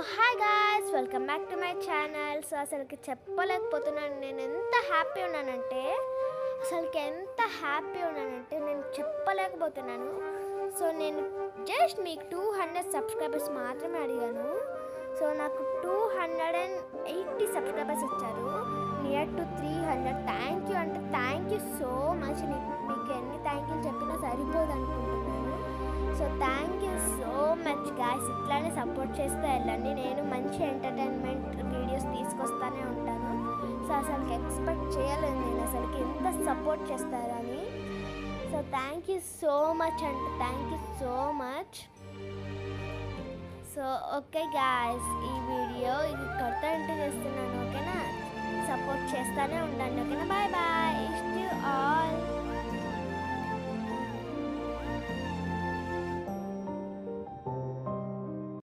Hi guys, welcome back to my channel. So అసలుకి చెప్పలేకపోతున్నాను నేను ఎంత హ్యాపీ ఉన్నానంటే నేను చెప్పలేకపోతున్నాను. సో నేను జస్ట్ మీకు 200 సబ్స్క్రైబర్స్ మాత్రమే అడిగాను. సో నాకు 280 సబ్స్క్రైబర్స్ వచ్చారు, near to 300. Thank you so much. మీకు ఎన్ని థ్యాంక్ యూ చెప్పినా సరిపోదు అనుకుంటున్నాను. So thank you so much guys. ఇట్లానే సపోర్ట్ చేస్తూ వెళ్ళండి. నేను మంచి ఎంటర్టైన్మెంట్ వీడియోస్ తీసుకొస్తూనే ఉంటాను. సో అసలుకి ఎక్స్పెక్ట్ చేయలేదు నేను అసలుకి ఎంత సపోర్ట్ చేస్తారని. So thank you so much so okay guys, ఈ వీడియో ఇది కొత్త ఇంటి చేస్తున్నాను. ఓకేనా, సపోర్ట్ చేస్తూనే ఉండండి. ఓకేనా, బాయ్ బాయ్. ఆల్